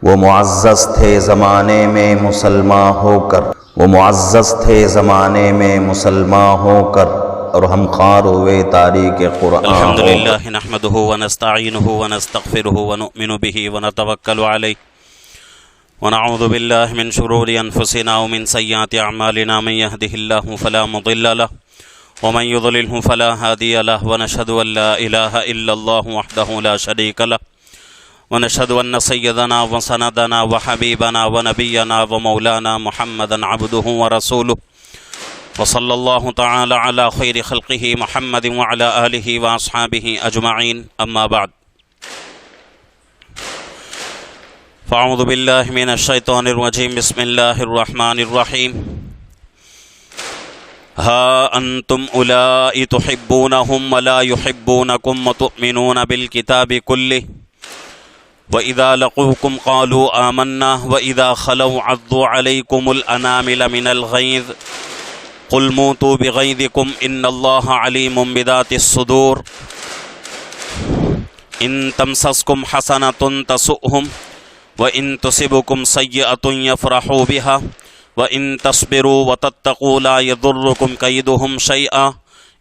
وہ معزز تھے زمانے میں مسلمان ہو کر، وہ معزز تھے زمانے میں مسلمان ہو کر، اور ہم خوار ہوئے تاریخ قرآن ہو کر۔ الحمدللہ نحمدہ ونستعینہ ونستغفرہ ونؤمن بہ ونتوکل علیہ ونعوذ باللہ من شرور انفسنا ومن سیئات اعمالنا، من یہدہ اللہ فلا مضل لہ ومن یضللہ فلا ہادی لہ، ونشہد ان لا الہ الا اللہ وحدہ لا شریک لہ، ونشهد أن سيدنا وسندنا وحبيبنا ونبينا ومولانا محمدا عبده ورسوله، وصلى الله تعالى على خير خلقه محمد وعلى آله وأصحابه أجمعين، أما بعد فأعوذ بالله من الشيطان الرجيم، بسم الله الرحمن الرحيم. ها أنتم أولئك تحبونهم ولا يحبونكم وتؤمنون بالكتاب كله وَإِذَا لَقُوكُمْ قَالُوا آمَنَّا وَإِذَا خَلَوْا عَضُّوا عَلَيْكُمُ الْأَنَامِلَ مِنَ الْغَيْظِ قُلْ مُوتُوا بِغَيْظِكُمْ إِنَّ اللَّهَ عَلِيمٌ بِذَاتِ الصُّدُورِ إِن تَمْسَسْكُمْ حَسَنَةٌ تَسُؤْهُمْ وَإِن تُصِبْكُمْ سَيِّئَةٌ يَفْرَحُوا بِهَا وَإِن تَصْبِرُوا وَتَتَّقُوا لَا يَضُرُّكُمْ كَيْدُهُمْ شَيْئًا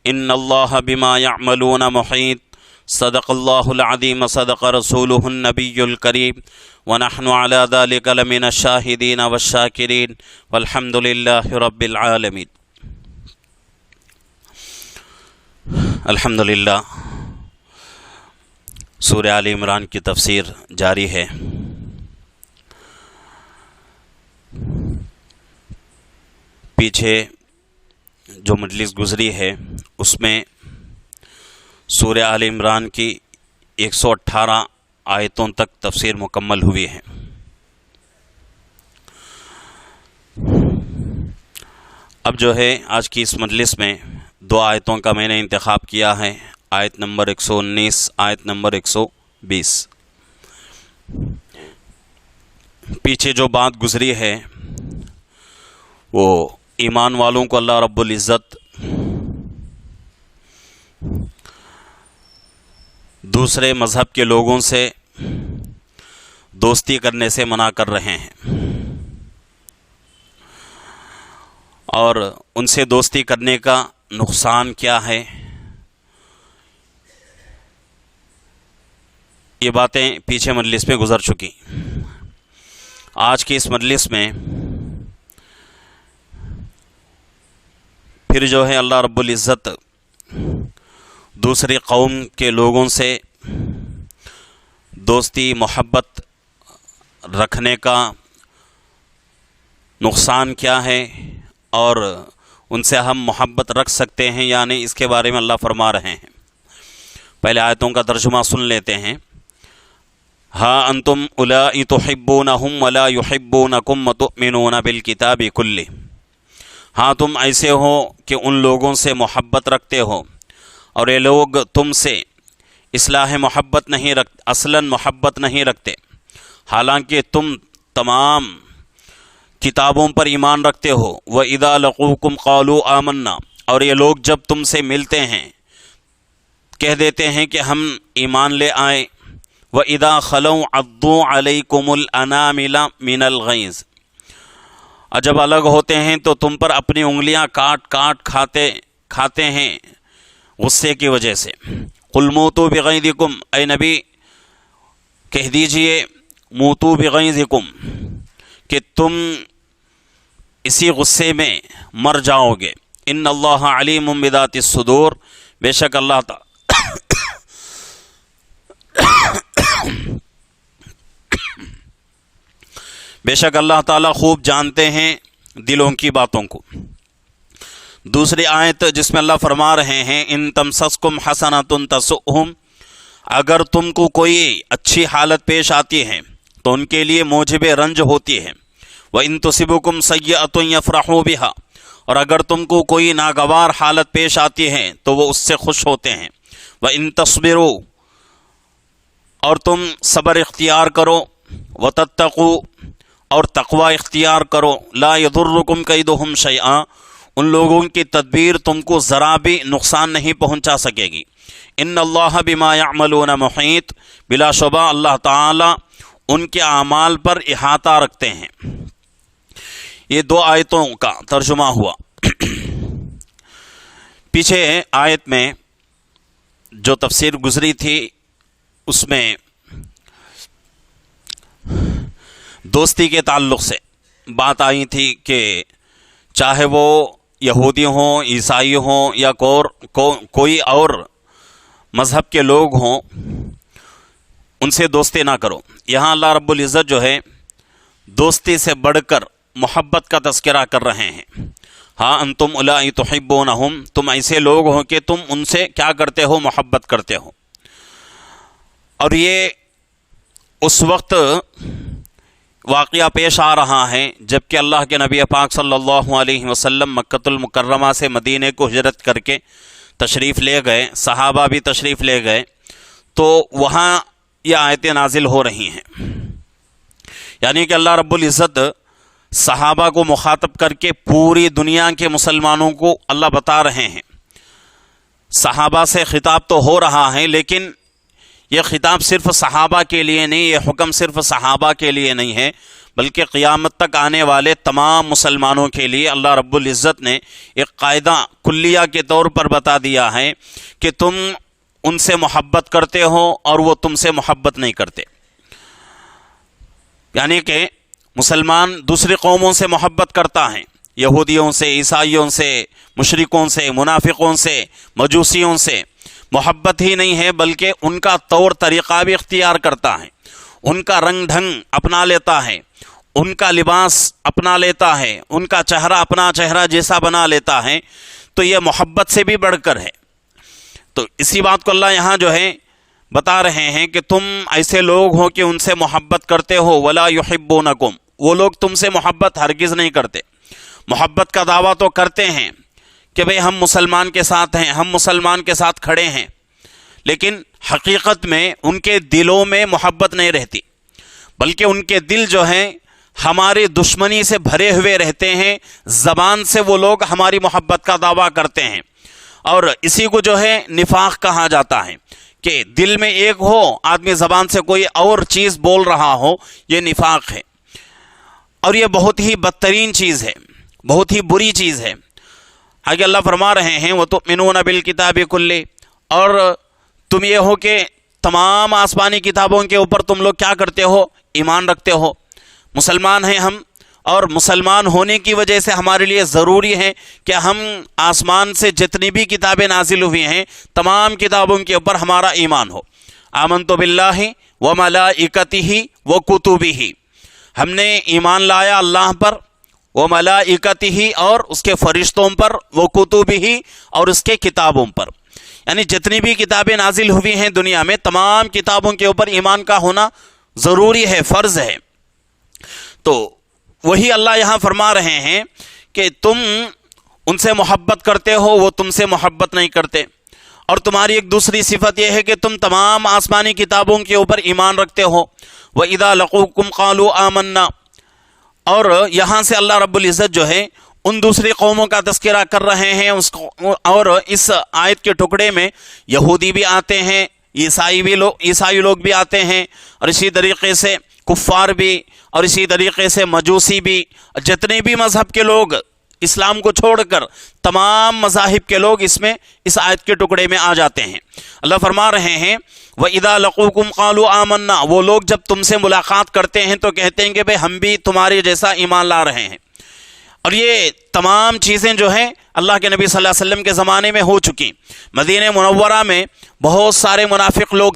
إِنَّ اللَّهَ بِمَا يَعْمَلُونَ مُحِيطٌ. صدق اللہ العظیم، صدق رسولہ النبی الکریم، ونحن على ذلك لمن الشاہدین والشاکرین، والحمد للہ رب العالمین. الحمدللہ سورہ آل عمران کی تفسیر جاری ہے. پیچھے جو مجلس گزری ہے اس میں سورہ آل عمران کی 118 آیتوں تک تفسیر مکمل ہوئی ہے. اب جو ہے آج کی اس مجلس میں 2 آیتوں کا میں نے انتخاب کیا ہے، آیت نمبر 119، آیت نمبر 120. پیچھے جو بات گزری ہے وہ ایمان والوں کو اللہ رب العزت دوسرے مذہب کے لوگوں سے دوستی کرنے سے منع کر رہے ہیں، اور ان سے دوستی کرنے کا نقصان کیا ہے، یہ باتیں پیچھے مجلس میں گزر چکی. آج کی اس مجلس میں پھر جو ہے اللہ رب العزت دوسری قوم کے لوگوں سے دوستی محبت رکھنے کا نقصان کیا ہے اور ان سے ہم محبت رکھ سکتے ہیں یا نہیں، اس کے بارے میں اللہ فرما رہے ہیں. پہلے آیتوں کا ترجمہ سن لیتے ہیں. ہا انتم اولائی تحبونہم ولا یحبونکم وتؤمنون بالکتاب کلہ. ہاں تم ایسے ہو کہ ان لوگوں سے محبت رکھتے ہو اور یہ لوگ تم سے اصلاح محبت نہیں رکھتے، اصلاً محبت نہیں رکھتے، حالانکہ تم تمام کتابوں پر ایمان رکھتے ہو. وَإِذَا لَقُوكُمْ قَالُوا آمَنَّا، اور یہ لوگ جب تم سے ملتے ہیں کہہ دیتے ہیں کہ ہم ایمان لے آئے. وَإِذَا خَلَوْا عَضُّوا عَلَيْكُمُ الْأَنَامِلَ مِنَ الْغَيْظِ، اور جب الگ ہوتے ہیں تو تم پر اپنی انگلیاں کاٹ کاٹ کھاتے ہیں غصے کی وجہ سے. قُلْ مُوتُوا بِغَيْظِكُمْ، اے نبی کہہ دیجئے موتوا بغیظکم کہ تم اسی غصے میں مر جاؤ گے. ان اللہ علیم بذات الصدور، بے شک اللہ تعالیٰ خوب جانتے ہیں دلوں کی باتوں کو. دوسری آیت جس میں اللہ فرما رہے ہیں ان تمسسکم حسنۃ تسؤہم، اگر تم کو کوئی اچھی حالت پیش آتی ہے تو ان کے لیے موجب رنج ہوتی ہے. وَإِن تُصِبْكُمْ سَيِّئَةٌ يَفْرَحُوا بِهَا، اور اگر تم کو کوئی ناگوار حالت پیش آتی ہے تو وہ اس سے خوش ہوتے ہیں. وَإِن تَصْبِرُوا، اور تم صبر اختیار کرو. وَتَتَّقُوا، اور تقوی اختیار کرو. لا يضركم كيدهم شيئا، ان لوگوں کی تدبیر تم کو ذرا بھی نقصان نہیں پہنچا سکے گی. ان اللہ بما يعملون محیط، بلا شبہ اللہ تعالی ان کے اعمال پر احاطہ رکھتے ہیں۔ یہ دو آیتوں کا ترجمہ ہوا۔ پیچھے آیت میں جو تفسیر گزری تھی اس میں دوستی کے تعلق سے بات آئی تھی کہ چاہے وہ یہودی ہوں، عیسائی ہوں یا کوئی اور مذہب کے لوگ ہوں، ان سے دوستی نہ کرو۔ یہاں اللہ رب العزت جو ہے دوستی سے بڑھ کر محبت کا تذکرہ کر رہے ہیں۔ ہاں انتم اولائی تحبونہم، تم ایسے لوگ ہو کہ تم ان سے کیا کرتے ہو؟ محبت کرتے ہو۔ اور یہ اس وقت واقعہ پیش آ رہا ہے جبکہ اللہ کے نبی پاک صلی اللہ علیہ وسلم مکۃ المکرمہ سے مدینے کو ہجرت کر کے تشریف لے گئے، صحابہ بھی تشریف لے گئے، تو وہاں یہ آیتیں نازل ہو رہی ہیں۔ یعنی کہ اللہ رب العزت صحابہ کو مخاطب کر کے پوری دنیا کے مسلمانوں کو اللہ بتا رہے ہیں۔ صحابہ سے خطاب تو ہو رہا ہے، لیکن یہ خطاب صرف صحابہ کے لیے نہیں، یہ حکم صرف صحابہ کے لیے نہیں ہے، بلکہ قیامت تک آنے والے تمام مسلمانوں کے لیے اللہ رب العزت نے ایک قاعدہ کلیہ کے طور پر بتا دیا ہے کہ تم ان سے محبت کرتے ہو اور وہ تم سے محبت نہیں کرتے۔ یعنی کہ مسلمان دوسری قوموں سے محبت کرتا ہے، یہودیوں سے، عیسائیوں سے، مشرکوں سے، منافقوں سے، مجوسیوں سے محبت ہی نہیں ہے، بلکہ ان کا طور طریقہ بھی اختیار کرتا ہے، ان کا رنگ ڈھنگ اپنا لیتا ہے، ان کا لباس اپنا لیتا ہے، ان کا چہرہ اپنا چہرہ جیسا بنا لیتا ہے، تو یہ محبت سے بھی بڑھ کر ہے۔ تو اسی بات کو اللہ یہاں جو ہے بتا رہے ہیں کہ تم ایسے لوگ ہو کہ ان سے محبت کرتے ہو، ولا یحبونکم، وہ لوگ تم سے محبت ہرگز نہیں کرتے۔ محبت کا دعویٰ تو کرتے ہیں کہ بھئی ہم مسلمان کے ساتھ ہیں، ہم مسلمان کے ساتھ کھڑے ہیں، لیکن حقیقت میں ان کے دلوں میں محبت نہیں رہتی، بلکہ ان کے دل جو ہیں ہماری دشمنی سے بھرے ہوئے رہتے ہیں۔ زبان سے وہ لوگ ہماری محبت کا دعویٰ کرتے ہیں، اور اسی کو جو ہے نفاق کہا جاتا ہے کہ دل میں ایک ہو، آدمی زبان سے کوئی اور چیز بول رہا ہو، یہ نفاق ہے، اور یہ بہت ہی بدترین چیز ہے، بہت ہی بری چیز ہے۔ آگے اللہ فرما رہے ہیں وَتُؤْمِنُونَ بِالْكِتَابِ كُلِّهِ، اور تم یہ ہو کہ تمام آسمانی کتابوں کے اوپر تم لوگ کیا کرتے ہو؟ ایمان رکھتے ہو۔ مسلمان ہیں ہم، اور مسلمان ہونے کی وجہ سے ہمارے لیے ضروری ہے کہ ہم آسمان سے جتنی بھی کتابیں نازل ہوئی ہیں تمام کتابوں کے اوپر ہمارا ایمان ہو۔ آمنت باللہ وملائکتہ وکتبہ، ہم نے ایمان لایا اللہ پر، وملائکتہ اور اس کے فرشتوں پر، وکتبہ اور اس کے کتابوں پر، یعنی جتنی بھی کتابیں نازل ہوئی ہیں دنیا میں تمام کتابوں کے اوپر ایمان کا ہونا ضروری ہے، فرض ہے۔ تو وہی اللہ یہاں فرما رہے ہیں کہ تم ان سے محبت کرتے ہو، وہ تم سے محبت نہیں کرتے، اور تمہاری ایک دوسری صفت یہ ہے کہ تم تمام آسمانی کتابوں کے اوپر ایمان رکھتے ہو۔ وَإِذَا لَقُوكُمْ قَالُوا آمَنَّا، اور یہاں سے اللہ رب العزت جو ہے ان دوسری قوموں کا تذکرہ کر رہے ہیں، اور اس آیت کے ٹکڑے میں یہودی بھی آتے ہیں، عیسائی لوگ بھی آتے ہیں، اور اسی طریقے سے کفار بھی، اور اسی طریقے سے مجوسی بھی، جتنے بھی مذہب کے لوگ اسلام کو چھوڑ کر تمام مذاہب کے لوگ اس آیت کے ٹکڑے میں آ جاتے ہیں۔ اللہ فرما رہے ہیں وَإِذَا لَقُوكُمْ قَالُوا آمَنَّا، وہ لوگ جب تم سے ملاقات کرتے ہیں تو کہتے ہیں کہ بھئی ہم بھی تمہارے جیسا ایمان لا رہے ہیں۔ اور یہ تمام چیزیں جو ہیں اللہ کے نبی صلی اللہ علیہ وسلم کے زمانے میں ہو چکی۔ مدینہ منورہ میں بہت سارے منافق لوگ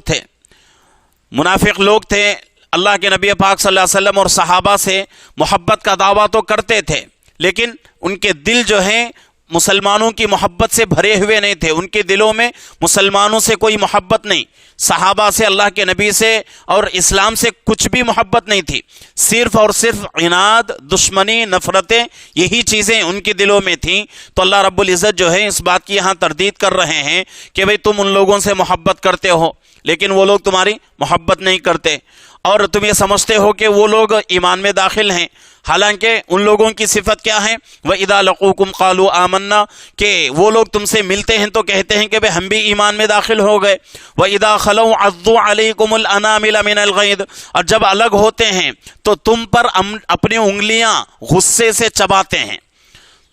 تھے، اللہ کے نبی پاک صلی اللہ علیہ وسلم اور صحابہ سے محبت کا دعویٰ تو کرتے تھے، لیکن ان کے دل جو ہیں مسلمانوں کی محبت سے بھرے ہوئے نہیں تھے، ان کے دلوں میں مسلمانوں سے کوئی محبت نہیں، صحابہ سے، اللہ کے نبی سے اور اسلام سے کچھ بھی محبت نہیں تھی، صرف اور صرف عناد، دشمنی، نفرتیں، یہی چیزیں ان کے دلوں میں تھیں۔ تو اللہ رب العزت جو ہے اس بات کی یہاں تردید کر رہے ہیں کہ بھئی تم ان لوگوں سے محبت کرتے ہو، لیکن وہ لوگ تمہاری محبت نہیں کرتے۔ اور تم یہ سمجھتے ہو کہ وہ لوگ ایمان میں داخل ہیں، حالانکہ ان لوگوں کی صفت کیا ہے؟ وَإِذَا لَقُوكُمْ قَالُوا آمَنَّا، کہ وہ لوگ تم سے ملتے ہیں تو کہتے ہیں کہ بھئی ہم بھی ایمان میں داخل ہو گئے۔ وَإِذَا خَلَوْا عَضُّوا عَلَيْكُمُ الْأَنَامِلَ مِنَ الْغَيْظِ، اور جب الگ ہوتے ہیں تو تم پر اپنی انگلیاں غصے سے چباتے ہیں،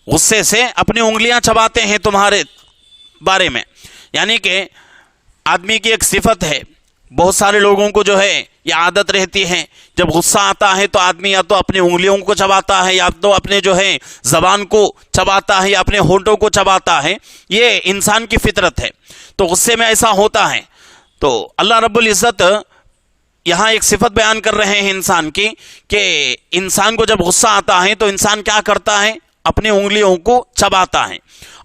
غصے سے اپنی انگلیاں چباتے ہیں تمہارے بارے میں۔ یعنی کہ آدمی کی ایک صفت ہے، بہت سارے لوگوں کو جو ہے یہ عادت رہتی ہے، جب غصہ آتا ہے تو آدمی یا تو اپنی انگلیوں کو چباتا ہے، یا تو اپنے جو ہے زبان کو چباتا ہے، یا اپنے ہونٹوں کو چباتا ہے۔ یہ انسان کی فطرت ہے، تو غصے میں ایسا ہوتا ہے۔ تو اللہ رب العزت یہاں ایک صفت بیان کر رہے ہیں انسان کی، کہ انسان کو جب غصہ آتا ہے تو انسان کیا کرتا ہے؟ اپنی انگلیوں کو چباتا ہے۔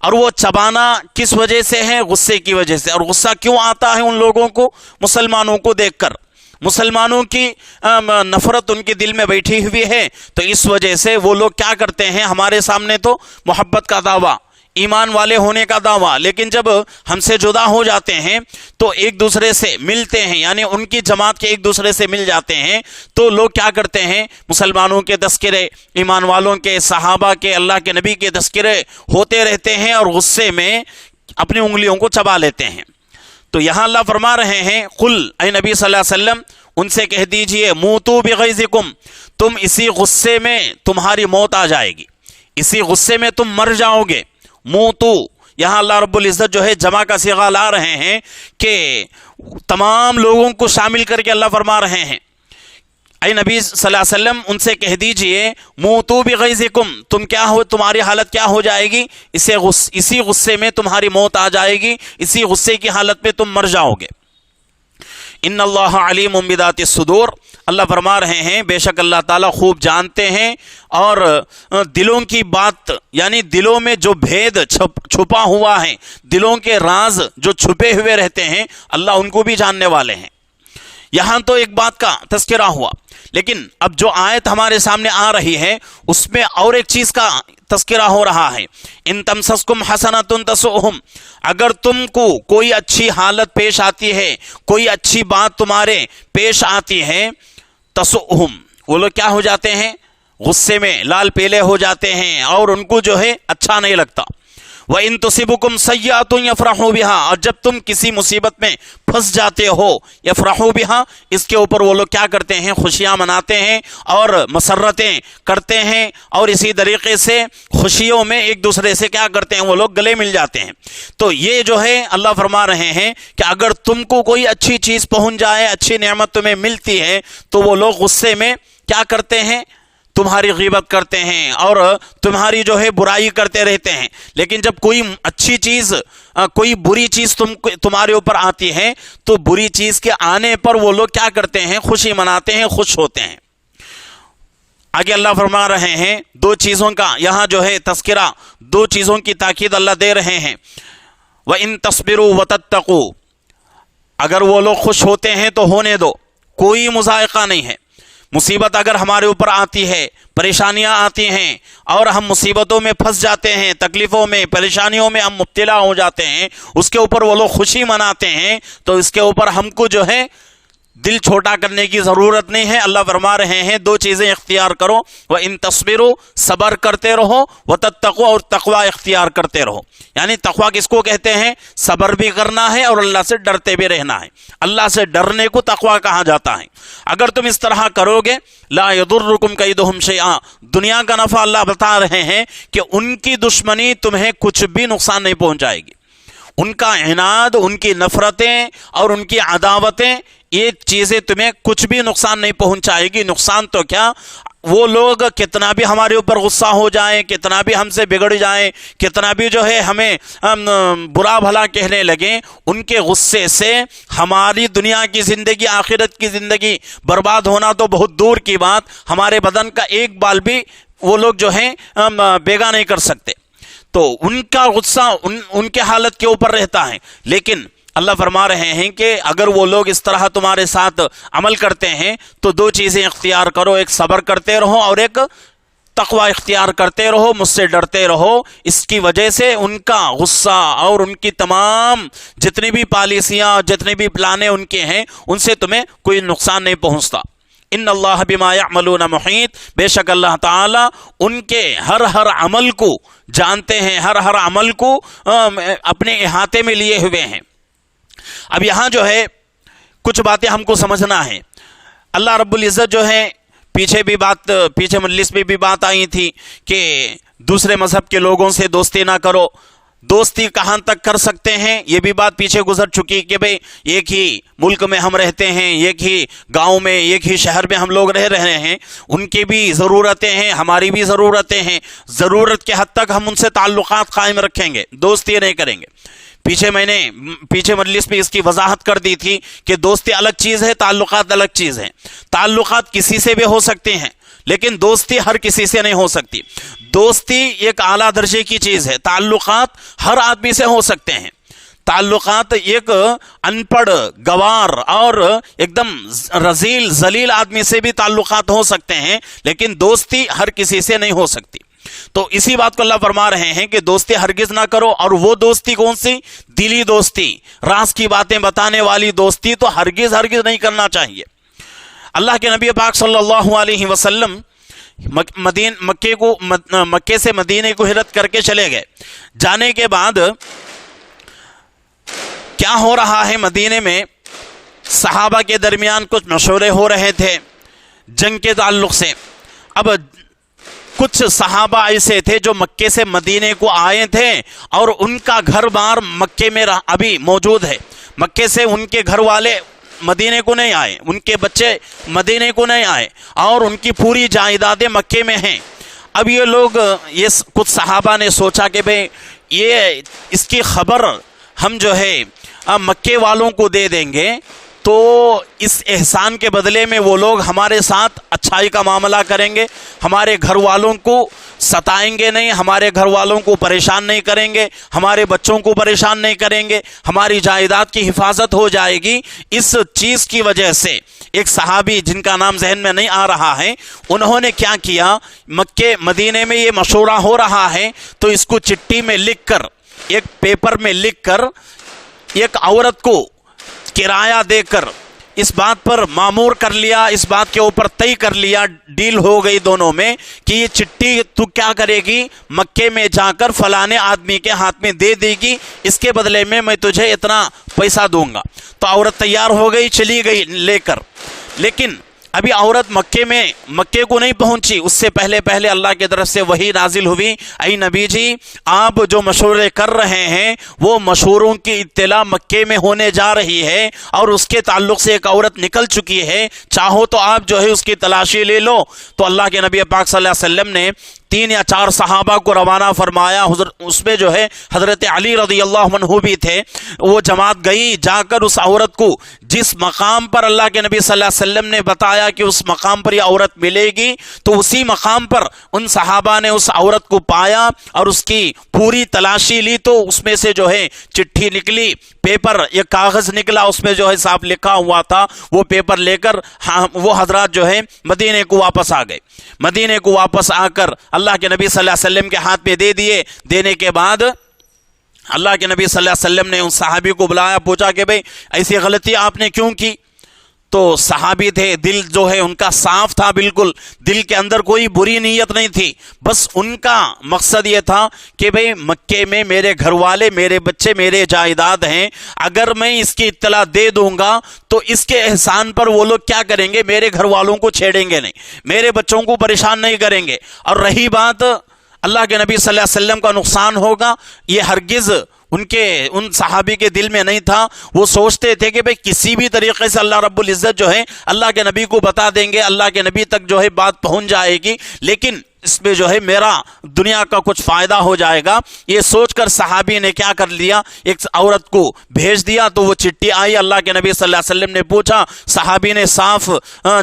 اور وہ چبانا کس وجہ سے ہے؟ غصے کی وجہ سے۔ اور غصہ کیوں آتا ہے ان لوگوں کو؟ مسلمانوں کو دیکھ کر، مسلمانوں کی نفرت ان کے دل میں بیٹھی ہوئی ہے، تو اس وجہ سے وہ لوگ کیا کرتے ہیں؟ ہمارے سامنے تو محبت کا دعویٰ، ایمان والے ہونے کا دعویٰ، لیکن جب ہم سے جدا ہو جاتے ہیں تو ایک دوسرے سے ملتے ہیں، یعنی ان کی جماعت کے ایک دوسرے سے مل جاتے ہیں، تو لوگ کیا کرتے ہیں؟ مسلمانوں کے تذکرے، ایمان والوں کے، صحابہ کے، اللہ کے نبی کے تذکرے ہوتے رہتے ہیں، اور غصے میں اپنی انگلیوں کو چبا لیتے ہیں۔ تو یہاں اللہ فرما رہے ہیں، قل، اے نبی صلی اللہ علیہ وسلم ان سے کہہ دیجئے، موتوا بغیظکم، تم اسی غصے میں تمہاری موت آ جائے گی، اسی غصے میں تم مر جاؤ گے۔ موتو، یہاں اللہ رب العزت جو ہے جمع کا صیغہ لا رہے ہیں کہ تمام لوگوں کو شامل کر کے اللہ فرما رہے ہیں، اے نبی صلی اللہ علیہ وسلم ان سے کہہ دیجئے، موتوا بغیظکم، تم کیا ہو، تمہاری حالت کیا ہو جائے گی؟ اسی غصے میں تمہاری موت آ جائے گی، اسی غصے کی حالت میں تم مر جاؤ گے۔ ان اللہ علیم بذات الصدور، اللہ فرما رہے ہیں بے شک اللہ تعالیٰ خوب جانتے ہیں، اور دلوں کی بات، یعنی دلوں میں جو بھید چھپا ہوا ہے، دلوں کے راز جو چھپے ہوئے رہتے ہیں، اللہ ان کو بھی جاننے والے ہیں۔ یہاں تو ایک بات کا تذکرہ ہوا، لیکن اب جو آیت ہمارے سامنے آ رہی ہے اس میں اور ایک چیز کا تذکرہ ہو رہا ہے۔ ان تمسسکم حسنۃ تسؤہم، اگر تم کو کوئی اچھی حالت پیش آتی ہے، کوئی اچھی بات تمہارے پیش آتی ہے، تسؤہم، وہ لوگ کیا ہو جاتے ہیں؟ غصے میں لال پیلے ہو جاتے ہیں، اور ان کو جو ہے اچھا نہیں لگتا۔ وَإِن تُصِبْكُمْ سَيِّئَةٌ يَفْرَحُوا بِهَا، اور جب تم کسی مصیبت میں پھنس جاتے ہو، یفرحوا بها، اس کے اوپر وہ لوگ کیا کرتے ہیں؟ خوشیاں مناتے ہیں اور مسرتیں کرتے ہیں، اور اسی طریقے سے خوشیوں میں ایک دوسرے سے کیا کرتے ہیں؟ وہ لوگ گلے مل جاتے ہیں۔ تو یہ جو ہے اللہ فرما رہے ہیں کہ اگر تم کو کوئی اچھی چیز پہنچ جائے، اچھی نعمت تمہیں ملتی ہے، تو وہ لوگ غصے میں کیا کرتے ہیں؟ تمہاری غیبت کرتے ہیں اور تمہاری جو ہے برائی کرتے رہتے ہیں۔ لیکن جب کوئی اچھی چیز، کوئی بری چیز تمہارے اوپر آتی ہے، تو بری چیز کے آنے پر وہ لوگ کیا کرتے ہیں؟ خوشی مناتے ہیں، خوش ہوتے ہیں۔ آگے اللہ فرما رہے ہیں دو چیزوں کا یہاں جو ہے تذکرہ، دو چیزوں کی تاکید اللہ دے رہے ہیں۔ وَإِن تَصْبِرُوا وَتَتَّقُوا، اگر وہ لوگ خوش ہوتے ہیں تو ہونے دو، کوئی مذائقہ نہیں ہے۔ مصیبت اگر ہمارے اوپر آتی ہے، پریشانیاں آتی ہیں، اور ہم مصیبتوں میں پھنس جاتے ہیں، تکلیفوں میں، پریشانیوں میں ہم مبتلا ہو جاتے ہیں، اس کے اوپر وہ لوگ خوشی مناتے ہیں، تو اس کے اوپر ہم کو جو ہے دل چھوٹا کرنے کی ضرورت نہیں ہے۔ اللہ فرما رہے ہیں دو چیزیں اختیار کرو، وَإِن تَصْبِرُوا، صبر کرتے رہو، وَتَتَّقُوا، اور تقوی اختیار کرتے رہو۔ یعنی تقوی کس کو کہتے ہیں؟ صبر بھی کرنا ہے اور اللہ سے ڈرتے بھی رہنا ہے۔ اللہ سے ڈرنے کو تقوی کہا جاتا ہے۔ اگر تم اس طرح کرو گے، لا يضركم كيدهم شيئا، دنیا کا نفع اللہ بتا رہے ہیں کہ ان کی دشمنی تمہیں کچھ بھی نقصان نہیں پہنچائے گی۔ ان کا عناد، ان کی نفرتیں اور ان کی عداوتیں، یہ چیزیں تمہیں کچھ بھی نقصان نہیں پہنچائے گی۔ نقصان تو کیا، وہ لوگ کتنا بھی ہمارے اوپر غصہ ہو جائیں، کتنا بھی ہم سے بگڑ جائیں، کتنا بھی جو ہے ہمیں برا بھلا کہنے لگیں، ان کے غصے سے ہماری دنیا کی زندگی، آخرت کی زندگی برباد ہونا تو بہت دور کی بات، ہمارے بدن کا ایک بال بھی وہ لوگ جو ہیں بیگا نہیں کر سکتے۔ تو ان کا غصہ ان کے حالت کے اوپر رہتا ہے۔ لیکن اللہ فرما رہے ہیں کہ اگر وہ لوگ اس طرح تمہارے ساتھ عمل کرتے ہیں تو دو چیزیں اختیار کرو، ایک صبر کرتے رہو اور ایک تقوی اختیار کرتے رہو، مجھ سے ڈرتے رہو۔ اس کی وجہ سے ان کا غصہ اور ان کی تمام جتنی بھی پالیسیاں، جتنے بھی پلانے ان کے ہیں، ان سے تمہیں کوئی نقصان نہیں پہنچتا۔ ان اللہ بما یعملون محیط، بے شک اللہ تعالیٰ ان کے ہر عمل کو جانتے ہیں، ہر عمل کو اپنے احاطے میں لیے ہوئے ہیں۔ اب یہاں جو ہے کچھ باتیں ہم کو سمجھنا ہے۔ اللہ رب العزت جو ہے پیچھے مجلس میں بھی بات آئی تھی کہ دوسرے مذہب کے لوگوں سے دوستی نہ کرو، دوستی کہاں تک کر سکتے ہیں یہ بھی بات پیچھے گزر چکی کہ بھئی ایک ہی ملک میں ہم رہتے ہیں، ایک ہی گاؤں میں، ایک ہی شہر میں ہم لوگ رہ رہے ہیں، ان کی بھی ضرورتیں ہیں، ہماری بھی ضرورتیں ہیں، ضرورت کے حد تک ہم ان سے تعلقات قائم رکھیں گے، دوستی نہیں کریں گے۔ پیچھے مجلس میں اس کی وضاحت کر دی تھی کہ دوستی الگ چیز ہے، تعلقات الگ چیز ہے۔ تعلقات کسی سے بھی ہو سکتے ہیں لیکن دوستی ہر کسی سے نہیں ہو سکتی۔ دوستی ایک اعلیٰ درجے کی چیز ہے، تعلقات ہر آدمی سے ہو سکتے ہیں۔ تعلقات ایک ان پڑھ، گوار اور ایک دم رذیل ذلیل آدمی سے بھی تعلقات ہو سکتے ہیں، لیکن دوستی ہر کسی سے نہیں ہو سکتی۔ تو اسی بات کو اللہ فرما رہے ہیں کہ دوستی ہرگز نہ کرو، اور وہ دوستی کون سی؟ دلی دوستی، راز کی باتیں بتانے والی دوستی تو ہرگز نہیں کرنا چاہیے۔ اللہ کے نبی پاک صلی اللہ علیہ وسلم مکے سے مدینے کو ہجرت کر کے چلے گئے۔ جانے کے بعد کیا ہو رہا ہے مدینے میں؟ صحابہ کے درمیان کچھ مشورے ہو رہے تھے جنگ کے تعلق سے۔ اب کچھ صحابہ ایسے تھے جو مکے سے مدینے کو آئے تھے اور ان کا گھر بار مکے میں ابھی موجود ہے، مکے سے ان کے گھر والے مدینے کو نہیں آئے، ان کے بچے مدینے کو نہیں آئے، اور ان کی پوری جائیدادیں مکے میں ہیں۔ اب یہ لوگ، یہ کچھ صحابہ نے سوچا کہ بھئی یہ اس کی خبر ہم جو ہے مکے والوں کو دے دیں گے تو اس احسان کے بدلے میں وہ لوگ ہمارے ساتھ اچھائی کا معاملہ کریں گے، ہمارے گھر والوں کو ستائیں گے نہیں، ہمارے گھر والوں کو پریشان نہیں کریں گے، ہمارے بچوں کو پریشان نہیں کریں گے، ہماری جائیداد کی حفاظت ہو جائے گی۔ اس چیز کی وجہ سے ایک صحابی جن کا نام ذہن میں نہیں آ رہا ہے، انہوں نے کیا کیا، مکے مدینے میں یہ مشورہ ہو رہا ہے تو اس کو چٹھی میں لکھ کر، ایک پیپر میں لکھ کر ایک عورت کو کرایہ دے کر اس بات پر معمور کر لیا، اس بات کے اوپر طے کر لیا، ڈیل ہو گئی دونوں میں کہ یہ چٹھی تو کیا کرے گی، مکے میں جا کر فلانے آدمی کے ہاتھ میں دے دے گی، اس کے بدلے میں تجھے اتنا پیسہ دوں گا۔ تو عورت تیار ہو گئی، چلی گئی لے کر، لیکن ابھی عورت مکے کو نہیں پہنچی، اس سے پہلے اللہ کی طرف سے وحی نازل ہوئی، اے نبی جی آپ جو مشورے کر رہے ہیں وہ مشوروں کی اطلاع مکے میں ہونے جا رہی ہے، اور اس کے تعلق سے ایک عورت نکل چکی ہے، چاہو تو آپ جو ہے اس کی تلاشی لے لو۔ تو اللہ کے نبی پاک صلی اللہ علیہ وسلم نے 3 یا 4 صحابہ کو روانہ فرمایا، اس میں جو ہے حضرت علی رضی اللہ عنہ بھی تھے۔ وہ جماعت گئی، جا کر اس عورت کو جس مقام پر اللہ کے نبی صلی اللہ علیہ وسلم نے بتایا کہ اس مقام پر یہ عورت ملے گی، تو اسی مقام پر ان صحابہ نے اس عورت کو پایا اور اس کی پوری تلاشی لی، تو اس میں سے جو ہے چٹھی نکلی، پیپر، ایک کاغذ نکلا، اس میں جو ہے صاحب لکھا ہوا تھا، وہ پیپر لے کر وہ حضرات جو ہے مدینے کو واپس آ گئے۔ مدینے کو واپس آ کر اللہ کے نبی صلی اللہ علیہ وسلم کے ہاتھ میں دے دیے۔ دینے کے بعد اللہ کے نبی صلی اللہ علیہ وسلم نے اس صحابی کو بلایا، پوچھا کہ بھئی ایسی غلطی آپ نے کیوں کی؟ تو صحابی تھے، دل جو ہے ان کا صاف تھا، بالکل دل کے اندر کوئی بری نیت نہیں تھی، بس ان کا مقصد یہ تھا کہ بھئی مکے میں میرے گھر والے، میرے بچے، میرے جائیداد ہیں، اگر میں اس کی اطلاع دے دوں گا تو اس کے احسان پر وہ لوگ کیا کریں گے، میرے گھر والوں کو چھیڑیں گے نہیں، میرے بچوں کو پریشان نہیں کریں گے، اور رہی بات اللہ کے نبی صلی اللہ علیہ وسلم کا نقصان ہوگا، یہ ہرگز ان صحابی کے دل میں نہیں تھا۔ وہ سوچتے تھے کہ بھئی کسی بھی طریقے سے اللہ رب العزت جو ہے اللہ کے نبی کو بتا دیں گے، اللہ کے نبی تک جو ہے بات پہنچ جائے گی، لیکن اس میں جو ہے میرا دنیا کا کچھ فائدہ ہو جائے گا۔ یہ سوچ کر صحابی نے کیا کر لیا، ایک عورت کو بھیج دیا، تو وہ چٹھی آئی، اللہ کے نبی صلی اللہ علیہ وسلم نے پوچھا، صحابی نے صاف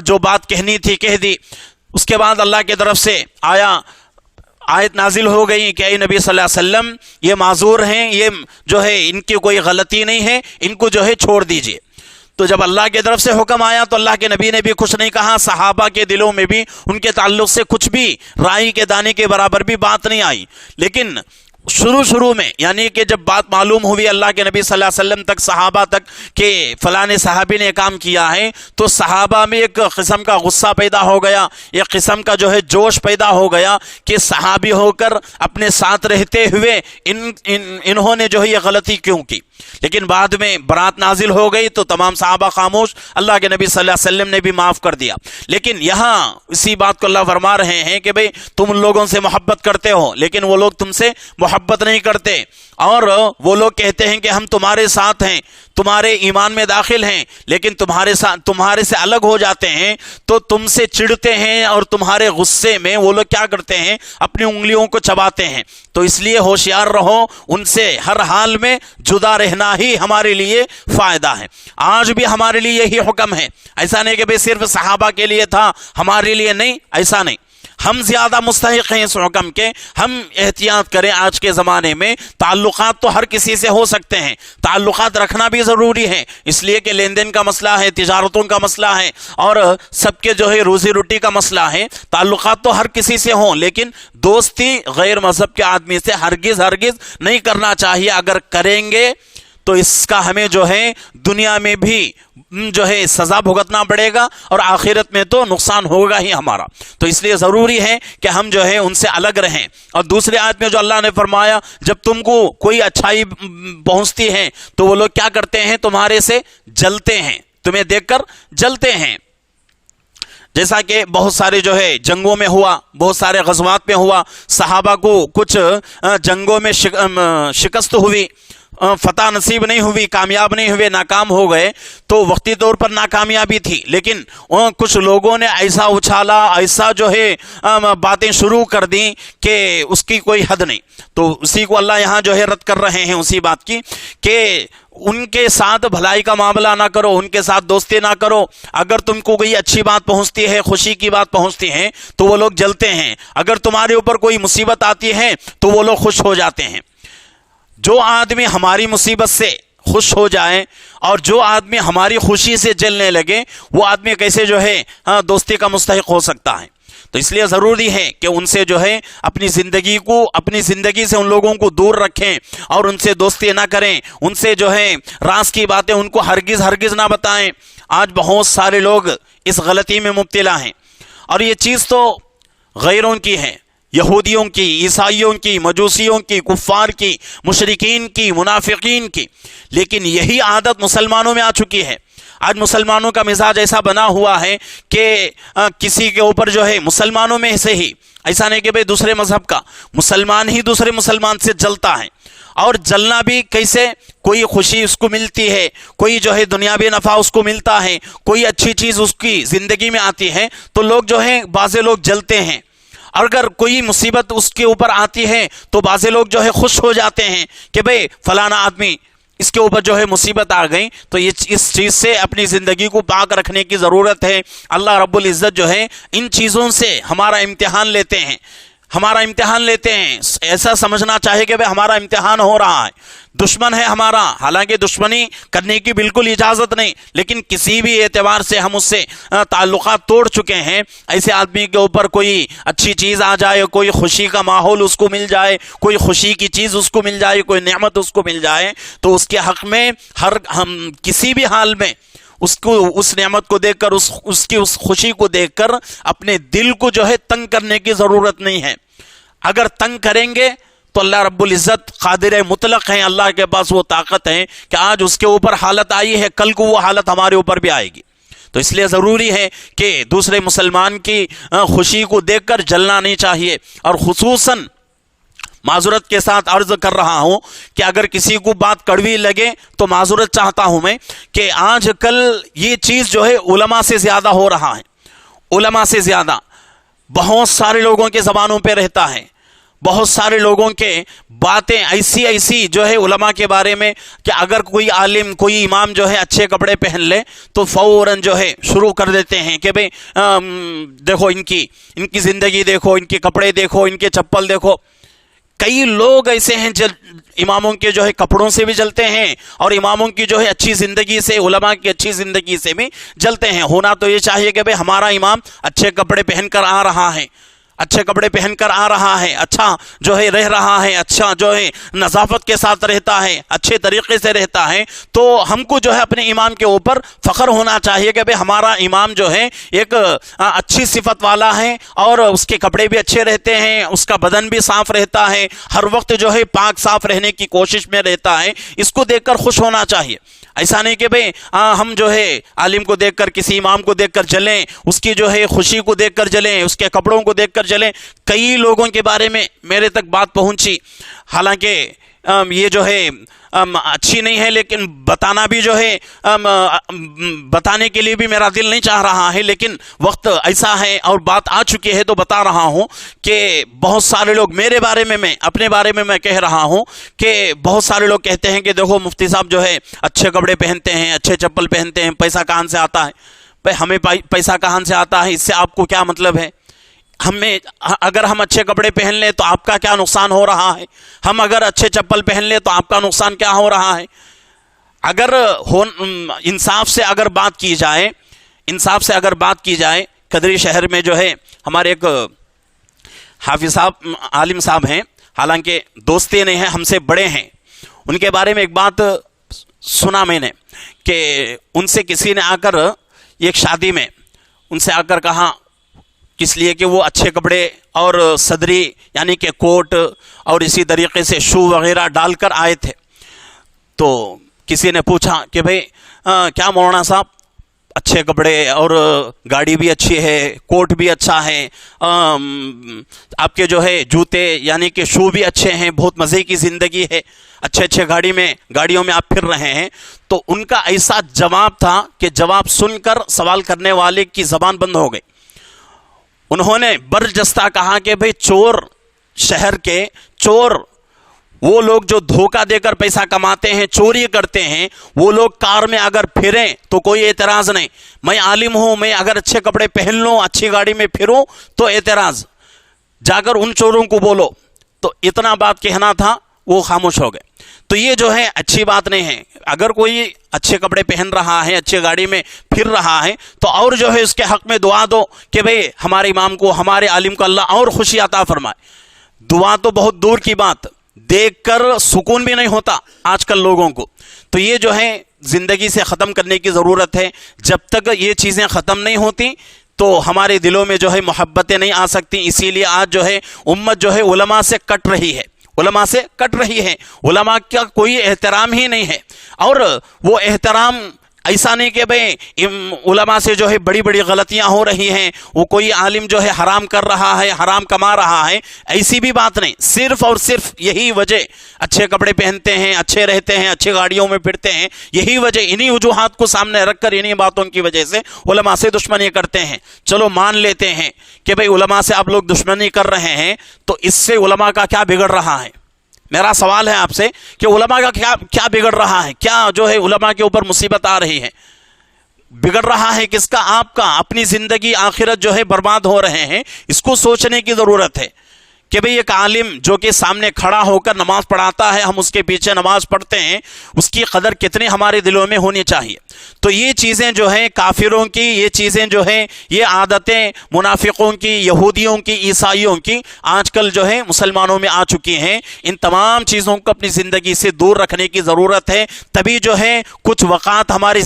جو بات کہنی تھی کہہ دی۔ اس کے بعد اللہ کی طرف سے آیت نازل ہو گئی کہ اے نبی صلی اللہ علیہ وسلم یہ معذور ہیں، یہ جو ہے ان کی کوئی غلطی نہیں ہے، ان کو جو ہے چھوڑ دیجئے۔ تو جب اللہ کی طرف سے حکم آیا تو اللہ کے نبی نے بھی کچھ نہیں کہا، صحابہ کے دلوں میں بھی ان کے تعلق سے کچھ بھی رائی کے دانے کے برابر بھی بات نہیں آئی، لیکن شروع میں یعنی کہ جب بات معلوم ہوئی اللہ کے نبی صلی اللہ علیہ وسلم تک، صحابہ تک کہ فلاں صحابی نے کام کیا ہے، تو صحابہ میں ایک قسم کا غصہ پیدا ہو گیا، ایک قسم کا جو ہے جوش پیدا ہو گیا کہ صحابی ہو کر اپنے ساتھ رہتے ہوئے انہوں نے جو ہے یہ غلطی کیوں کی۔ لیکن بعد میں برات نازل ہو گئی تو تمام صحابہ خاموش، اللہ کے نبی صلی اللہ علیہ وسلم نے بھی معاف کر دیا۔ لیکن یہاں اسی بات کو اللہ فرما رہے ہیں کہ بھئی تم ان لوگوں سے محبت کرتے ہو، لیکن وہ لوگ تم سے محبت نہیں کرتے، اور وہ لوگ کہتے ہیں کہ ہم تمہارے ساتھ ہیں، تمہارے ایمان میں داخل ہیں، لیکن تمہارے سے الگ ہو جاتے ہیں تو تم سے چڑھتے ہیں، اور تمہارے غصے میں وہ لوگ کیا کرتے ہیں، اپنی انگلیوں کو چباتے ہیں۔ تو اس لیے ہوشیار رہو، ان سے ہر حال میں جدا رہنا ہی ہمارے لیے فائدہ ہے۔ آج بھی ہمارے لیے یہی حکم ہے، ایسا نہیں کہ بھئی صرف صحابہ کے لیے تھا، ہمارے لیے نہیں، ایسا نہیں۔ ہم زیادہ مستحق ہیں اس حکم کے، ہم احتیاط کریں۔ آج کے زمانے میں تعلقات تو ہر کسی سے ہو سکتے ہیں، تعلقات رکھنا بھی ضروری ہے، اس لیے کہ لین دین کا مسئلہ ہے، تجارتوں کا مسئلہ ہے، اور سب کے جو ہے روزی روٹی کا مسئلہ ہے۔ تعلقات تو ہر کسی سے ہوں، لیکن دوستی غیر مذہب کے آدمی سے ہرگز نہیں کرنا چاہیے۔ اگر کریں گے تو اس کا ہمیں جو ہے دنیا میں بھی جو ہے سزا بھگتنا پڑے گا، اور آخرت میں تو نقصان ہوگا ہی ہمارا۔ تو اس لیے ضروری ہے کہ ہم جو ہے ان سے الگ رہیں۔ اور دوسرے آیت میں جو اللہ نے فرمایا، جب تم کو کوئی اچھائی پہنچتی ہے تو وہ لوگ کیا کرتے ہیں، تمہارے سے جلتے ہیں، تمہیں دیکھ کر جلتے ہیں۔ جیسا کہ بہت سارے جو ہے جنگوں میں ہوا، بہت سارے غزوات میں ہوا، صحابہ کو کچھ جنگوں میں شکست ہوئی، فتح نصیب نہیں ہوئی، کامیاب نہیں ہوئے، ناکام ہو گئے، تو وقتی طور پر ناکامیابی تھی، لیکن کچھ لوگوں نے ایسا اچھالا، ایسا جو ہے باتیں شروع کر دیں کہ اس کی کوئی حد نہیں۔ تو اسی کو اللہ یہاں جو ہے رد کر رہے ہیں، اسی بات کی کہ ان کے ساتھ بھلائی کا معاملہ نہ کرو، ان کے ساتھ دوستی نہ کرو۔ اگر تم کو کوئی اچھی بات پہنچتی ہے، خوشی کی بات پہنچتی ہے، تو وہ لوگ جلتے ہیں۔ اگر تمہارے اوپر کوئی مصیبت آتی ہے تو وہ لوگ خوش ہو جاتے ہیں۔ جو آدمی ہماری مصیبت سے خوش ہو جائے اور جو آدمی ہماری خوشی سے جلنے لگے، وہ آدمی کیسے جو ہے دوستی کا مستحق ہو سکتا ہے؟ تو اس لیے ضروری ہے کہ ان سے جو ہے اپنی زندگی سے ان لوگوں کو دور رکھیں، اور ان سے دوستی نہ کریں، ان سے جو ہے راز کی باتیں ان کو ہرگز نہ بتائیں۔ آج بہت سارے لوگ اس غلطی میں مبتلا ہیں، اور یہ چیز تو غیروں کی ہے، یہودیوں کی، عیسائیوں کی، مجوسیوں کی، کفار کی، مشرکین کی، منافقین کی، لیکن یہی عادت مسلمانوں میں آ چکی ہے۔ آج مسلمانوں کا مزاج ایسا بنا ہوا ہے کہ کسی کے اوپر جو ہے مسلمانوں میں سے ہی، ایسا نہیں کہ بھئی دوسرے مذہب کا مسلمان ہی دوسرے مسلمان سے جلتا ہے، اور جلنا بھی کیسے؟ کوئی خوشی اس کو ملتی ہے، کوئی جو ہے دنیاوی نفع اس کو ملتا ہے، کوئی اچھی چیز اس کی زندگی میں آتی ہے، تو لوگ جو ہیں بعض لوگ جلتے ہیں۔ اگر کوئی مصیبت اس کے اوپر آتی ہے تو بعض لوگ جو ہے خوش ہو جاتے ہیں کہ بھئی فلانا آدمی اس کے اوپر جو ہے مصیبت آ گئی۔ تو اس چیز سے اپنی زندگی کو پاک رکھنے کی ضرورت ہے۔ اللہ رب العزت جو ہے ان چیزوں سے ہمارا امتحان لیتے ہیں، ایسا سمجھنا چاہیے کہ بھئی ہمارا امتحان ہو رہا ہے، دشمن ہے ہمارا، حالانکہ دشمنی کرنے کی بالکل اجازت نہیں، لیکن کسی بھی اعتبار سے ہم اس سے تعلقات توڑ چکے ہیں۔ ایسے آدمی کے اوپر کوئی اچھی چیز آ جائے، کوئی خوشی کا ماحول اس کو مل جائے، کوئی خوشی کی چیز اس کو مل جائے، کوئی نعمت اس کو مل جائے، تو اس کے حق میں ہم کسی بھی حال میں اس نعمت کو دیکھ کر، اس کی خوشی کو دیکھ کر اپنے دل کو جو ہے تنگ کرنے کی ضرورت نہیں ہے۔ اگر تنگ کریں گے تو اللہ رب العزت قادر مطلق ہیں، اللہ کے پاس وہ طاقت ہے کہ آج اس کے اوپر حالت آئی ہے، کل کو وہ حالت ہمارے اوپر بھی آئے گی۔ تو اس لیے ضروری ہے کہ دوسرے مسلمان کی خوشی کو دیکھ کر جلنا نہیں چاہیے۔ اور خصوصاً معذرت کے ساتھ عرض کر رہا ہوں کہ اگر کسی کو بات کڑوی لگے تو معذرت چاہتا ہوں میں کہ آج کل یہ چیز جو ہے علماء سے زیادہ ہو رہا ہے، علماء سے زیادہ بہت سارے لوگوں کے زبانوں پہ رہتا ہے، بہت سارے لوگوں کے باتیں ایسی جو ہے علماء کے بارے میں کہ اگر کوئی عالم، کوئی امام جو ہے اچھے کپڑے پہن لے تو فوراً جو ہے شروع کر دیتے ہیں کہ بھئی دیکھو ان کی زندگی دیکھو، ان کے کپڑے دیکھو، ان کے چپل دیکھو۔ کئی لوگ ایسے ہیں اماموں کے جو ہے کپڑوں سے بھی جلتے ہیں، اور اماموں کی جو ہے اچھی زندگی سے، علماء کی اچھی زندگی سے بھی جلتے ہیں۔ ہونا تو یہ چاہیے کہ بھئی ہمارا امام اچھے کپڑے پہن کر آ رہا ہے، اچھے کپڑے پہن کر آ رہا ہے، اچھا جو ہے رہ رہا ہے، اچھا جو ہے نظافت کے ساتھ رہتا ہے، اچھے طریقے سے رہتا ہے، تو ہم کو جو ہے اپنے امام کے اوپر فخر ہونا چاہیے کہ بھئی ہمارا امام جو ہے ایک اچھی صفت والا ہے، اور اس کے کپڑے بھی اچھے رہتے ہیں، اس کا بدن بھی صاف رہتا ہے، ہر وقت جو ہے پاک صاف رہنے کی کوشش میں رہتا ہے۔ اس کو دیکھ کر خوش ہونا چاہیے۔ ایسا نہیں کہ بھئی ہم جو ہے عالم کو دیکھ کر، کسی امام کو دیکھ کر جلیں، اس کی جو ہے خوشی کو دیکھ کر جلیں، اس کے کپڑوں کو دیکھ کر جلیں۔ کئی لوگوں کے بارے میں میرے تک بات پہنچی، حالانکہ یہ جو ہے اچھی نہیں ہے، لیکن بتانا بھی جو ہے بتانے کے لیے بھی میرا دل نہیں چاہ رہا ہے، لیکن وقت ایسا ہے اور بات آ چکی ہے تو بتا رہا ہوں کہ بہت سارے لوگ میرے بارے میں، میں اپنے بارے میں کہہ رہا ہوں کہ بہت سارے لوگ کہتے ہیں کہ دیکھو مفتی صاحب جو ہے اچھے کپڑے پہنتے ہیں، اچھے چپل پہنتے ہیں، پیسہ کہاں سے آتا ہے؟ بھائی ہمیں پیسہ کہاں سے آتا ہے، اس سے آپ کو کیا مطلب ہے؟ اگر ہم اچھے کپڑے پہن لیں تو آپ کا کیا نقصان ہو رہا ہے؟ ہم اگر اچھے چپل پہن لیں تو آپ کا نقصان کیا ہو رہا ہے؟ اگر انصاف سے اگر بات کی جائے، انصاف سے اگر بات کی جائے، قدری شہر میں جو ہے ہمارے ایک حافظ صاحب، عالم صاحب ہیں، حالانکہ دوستی نہیں ہے، ہم سے بڑے ہیں۔ ان کے بارے میں ایک بات سنا میں نے کہ ان سے کسی نے آ کر ایک شادی میں ان سے آ کر کہا، اس لیے کہ وہ اچھے کپڑے اور صدری یعنی کہ کوٹ اور اسی طریقے سے شو وغیرہ ڈال کر آئے تھے، تو کسی نے پوچھا کہ بھئی کیا مولانا صاحب اچھے کپڑے اور گاڑی بھی اچھی ہے، کوٹ بھی اچھا ہے، آپ کے جو ہے جوتے یعنی کہ شو بھی اچھے ہیں، بہت مزے کی زندگی ہے، اچھے گاڑیوں میں آپ پھر رہے ہیں۔ تو ان کا ایسا جواب تھا کہ جواب سن کر سوال کرنے والے کی زبان بند ہو گئی۔ انہوں نے برجستہ کہا کہ بھئی چور، شہر کے چور، وہ لوگ جو دھوکہ دے کر پیسہ کماتے ہیں، چوری کرتے ہیں، وہ لوگ کار میں اگر پھریں تو کوئی اعتراض نہیں، میں عالم ہوں، میں اگر اچھے کپڑے پہن لوں، اچھی گاڑی میں پھروں تو اعتراض، جا کر ان چوروں کو بولو۔ تو اتنا بات کہنا تھا، وہ خاموش ہو گئے۔ تو یہ جو ہے اچھی بات نہیں ہے۔ اگر کوئی اچھے کپڑے پہن رہا ہے، اچھے گاڑی میں پھر رہا ہے، تو اور جو ہے اس کے حق میں دعا دو کہ بھئی ہمارے امام کو، ہمارے عالم کو اللہ اور خوشی عطا فرمائے۔ دعا تو بہت دور کی بات، دیکھ کر سکون بھی نہیں ہوتا آج کل لوگوں کو۔ تو یہ جو ہے زندگی سے ختم کرنے کی ضرورت ہے۔ جب تک یہ چیزیں ختم نہیں ہوتی تو ہمارے دلوں میں جو ہے محبتیں نہیں آ سکتی۔ اسی لیے آج جو ہے امت جو ہے علماء سے کٹ رہی ہے، علماء سے کٹ رہی ہے، علماء کا کوئی احترام ہی نہیں ہے۔ اور وہ احترام ایسا نہیں کہ بھئی علماء سے جو ہے بڑی بڑی غلطیاں ہو رہی ہیں، وہ کوئی عالم جو ہے حرام کر رہا ہے، حرام کما رہا ہے، ایسی بھی بات نہیں۔ صرف اور صرف یہی وجہ، اچھے کپڑے پہنتے ہیں، اچھے رہتے ہیں، اچھی گاڑیوں میں پھرتے ہیں، یہی وجہ، انہی وجوہات کو سامنے رکھ کر انہی باتوں کی وجہ سے علماء سے دشمنی کرتے ہیں۔ چلو مان لیتے ہیں کہ بھئی علماء سے آپ لوگ دشمنی کر رہے ہیں، تو اس سے علماء کا کیا بگڑ رہا ہے؟ میرا سوال ہے آپ سے کہ علماء کا کیا بگڑ رہا ہے؟ کیا جو ہے علماء کے اوپر مصیبت آ رہی ہے؟ بگڑ رہا ہے کس کا؟ آپ کا۔ اپنی زندگی آخرت جو ہے برباد ہو رہے ہیں، اس کو سوچنے کی ضرورت ہے کہ بھئی ایک عالم جو کہ سامنے کھڑا ہو کر نماز پڑھاتا ہے، ہم اس کے پیچھے نماز پڑھتے ہیں، اس کی قدر کتنی ہمارے دلوں میں ہونی چاہیے۔ تو یہ چیزیں جو ہیں کافروں کی، یہ چیزیں جو ہیں، یہ عادتیں منافقوں کی، یہودیوں کی، عیسائیوں کی آج کل جو ہے مسلمانوں میں آ چکی ہیں۔ ان تمام چیزوں کو اپنی زندگی سے دور رکھنے کی ضرورت ہے، تبھی جو ہے کچھ وقات ہمارے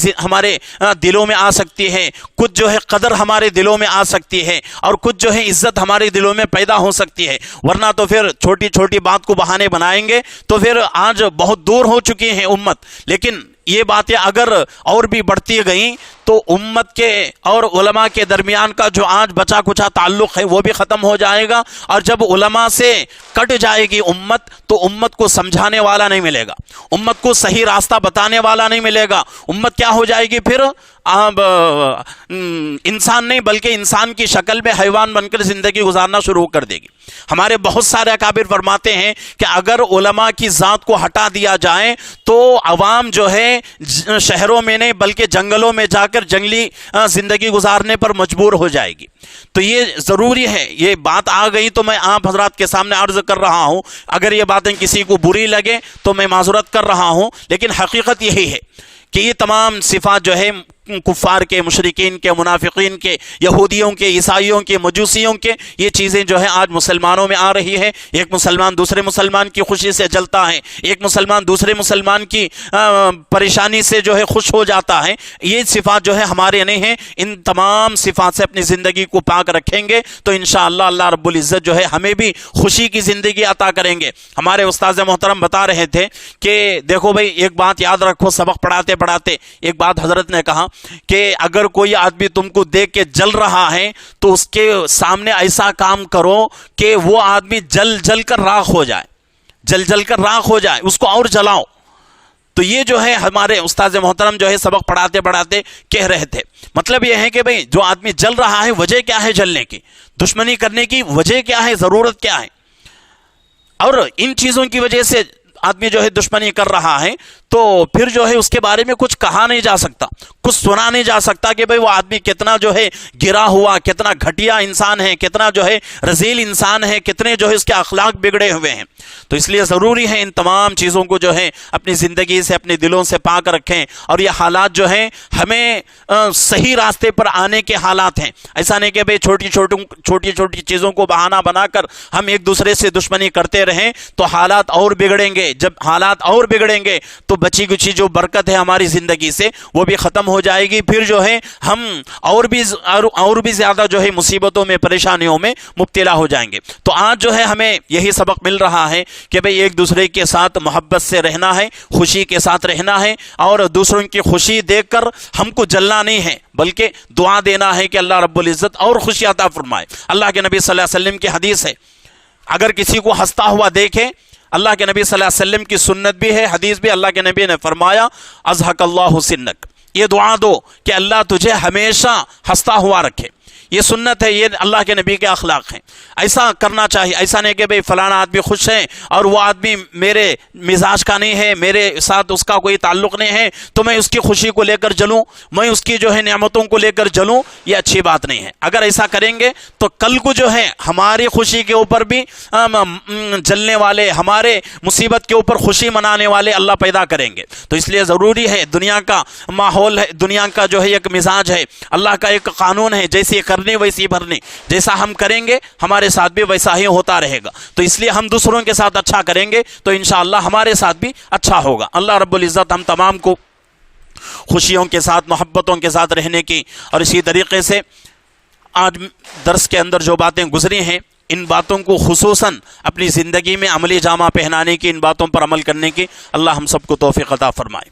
دلوں میں آ سکتی ہے، کچھ جو ہے قدر ہمارے دلوں میں آ سکتی ہے، اور کچھ جو ہے عزت ہمارے دلوں میں پیدا ہو سکتی ہے۔ ورنہ تو پھر چھوٹی چھوٹی بات کو بہانے بنائیں گے تو پھر آج بہت دور ہو چکی ہے امت۔ لیکن یہ باتیں اگر اور بھی بڑھتی گئیں تو امت کے اور علماء کے درمیان کا جو آج بچا کچا تعلق ہے وہ بھی ختم ہو جائے گا۔ اور جب علماء سے کٹ جائے گی امت تو امت کو سمجھانے والا نہیں ملے گا، امت کو صحیح راستہ بتانے والا نہیں ملے گا۔ امت کیا ہو جائے گی پھر؟ انسان نہیں بلکہ انسان کی شکل میں حیوان بن کر زندگی گزارنا شروع کر دے گی۔ ہمارے بہت سارے اکابر فرماتے ہیں کہ اگر علماء کی ذات کو ہٹا دیا جائے تو عوام جو ہے شہروں میں نہیں بلکہ جنگلوں میں جا کر جنگلی زندگی گزارنے پر مجبور ہو جائے گی۔ تو یہ ضروری ہے، یہ بات آ گئی تو میں آپ حضرات کے سامنے عرض کر رہا ہوں۔ اگر یہ باتیں کسی کو بری لگے تو میں معذرت کر رہا ہوں، لیکن حقیقت یہی ہے کہ یہ تمام صفات جو ہے کفار کے، مشرکین کے، منافقین کے، یہودیوں کے، عیسائیوں کے، مجوسیوں کے، یہ چیزیں جو ہے آج مسلمانوں میں آ رہی ہے۔ ایک مسلمان دوسرے مسلمان کی خوشی سے جلتا ہے، ایک مسلمان دوسرے مسلمان کی پریشانی سے جو ہے خوش ہو جاتا ہے۔ یہ صفات جو ہے ہمارے نہیں ہیں۔ ان تمام صفات سے اپنی زندگی کو پاک رکھیں گے تو انشاءاللہ اللہ رب العزت جو ہے ہمیں بھی خوشی کی زندگی عطا کریں گے۔ ہمارے استاد محترم بتا رہے تھے کہ دیکھو بھائی ایک بات یاد رکھو، سبق پڑھاتے پڑھاتے ایک بات حضرت نے کہا کہ اگر کوئی آدمی تم کو دیکھ کے جل رہا ہے تو اس کے سامنے ایسا کام کرو کہ وہ آدمی جل جل کر راکھ ہو جائے، جل جل کر راکھ ہو جائے، اس کو اور جلاؤ۔ تو یہ جو ہے ہمارے استاد محترم جو ہے سبق پڑھاتے پڑھاتے کہہ رہے تھے، مطلب یہ ہے کہ بھئی جو آدمی جل رہا ہے وجہ کیا ہے جلنے کی، دشمنی کرنے کی وجہ کیا ہے، ضرورت کیا ہے، اور ان چیزوں کی وجہ سے آدمی جو ہے دشمنی کر رہا ہے تو پھر جو ہے اس کے بارے میں کچھ کہا نہیں جا سکتا، کچھ سنا نہیں جا سکتا کہ بھئی وہ آدمی کتنا جو ہے گرا ہوا، کتنا گھٹیا انسان ہے، کتنا جو ہے رذیل انسان ہے، کتنے جو ہے اس کے اخلاق بگڑے ہوئے ہیں۔ تو اس لیے ضروری ہے ان تمام چیزوں کو جو ہے اپنی زندگی سے، اپنے دلوں سے پاک رکھیں، اور یہ حالات جو ہیں ہمیں صحیح راستے پر آنے کے حالات ہیں۔ ایسا نہیں کہ بھئی چھوٹی چھوٹی چیزوں کو بہانہ بنا کر ہم ایک دوسرے سے دشمنی کرتے رہیں تو حالات اور بگڑیں گے۔ جب حالات اور بگڑیں گے تو بچی کچی جو برکت ہے ہماری زندگی سے وہ بھی ختم ہو جائے گی، پھر جو ہے ہم اور بھی زیادہ جو ہے مصیبتوں میں، پریشانیوں میں مبتلا ہو جائیں گے۔ تو آج جو ہے ہمیں یہی سبق مل رہا ہے کہ بھئی ایک دوسرے کے ساتھ محبت سے رہنا ہے، خوشی کے ساتھ رہنا ہے، اور دوسروں کی خوشی دیکھ کر ہم کو جلنا نہیں ہے بلکہ دعا دینا ہے کہ اللہ رب العزت اور خوشی عطا فرمائے۔ اللہ کے نبی صلی اللہ علیہ وسلم کی حدیث ہے، اگر کسی کو ہنستا ہوا دیکھے، اللہ کے نبی صلی اللہ علیہ وسلم کی سنت بھی ہے، حدیث بھی، اللہ کے نبی نے فرمایا اضحک اللہ سنک، یہ دعا دو کہ اللہ تجھے ہمیشہ ہنستا ہوا رکھے۔ یہ سنت ہے، یہ اللہ کے نبی کے اخلاق ہیں، ایسا کرنا چاہیے۔ ایسا نہیں کہ بھئی فلانا آدمی خوش ہے اور وہ آدمی میرے مزاج کا نہیں ہے، میرے ساتھ اس کا کوئی تعلق نہیں ہے تو میں اس کی خوشی کو لے کر جلوں، میں اس کی جو ہے نعمتوں کو لے کر جلوں، یہ اچھی بات نہیں ہے۔ اگر ایسا کریں گے تو کل کو جو ہے ہماری خوشی کے اوپر بھی جلنے والے، ہمارے مصیبت کے اوپر خوشی منانے والے اللہ پیدا کریں گے۔ تو اس لیے ضروری ہے، دنیا کا ماحول ہے، دنیا کا جو ہے ایک مزاج ہے، اللہ کا ایک قانون ہے، جیسے کرنی ویسی بھرنی، جیسا ہم کریں گے ہمارے ساتھ بھی ویسا ہی ہوتا رہے گا۔ تو اس لیے ہم دوسروں کے ساتھ اچھا کریں گے تو انشاءاللہ ہمارے ساتھ بھی اچھا ہوگا۔ اللہ رب العزت ہم تمام کو خوشیوں کے ساتھ، محبتوں کے ساتھ رہنے کی، اور اسی طریقے سے آج درس کے اندر جو باتیں گزری ہیں ان باتوں کو خصوصاً اپنی زندگی میں عملی جامہ پہنانے کی، ان باتوں پر عمل کرنے کی اللہ ہم سب کو توفیق عطا فرمائے۔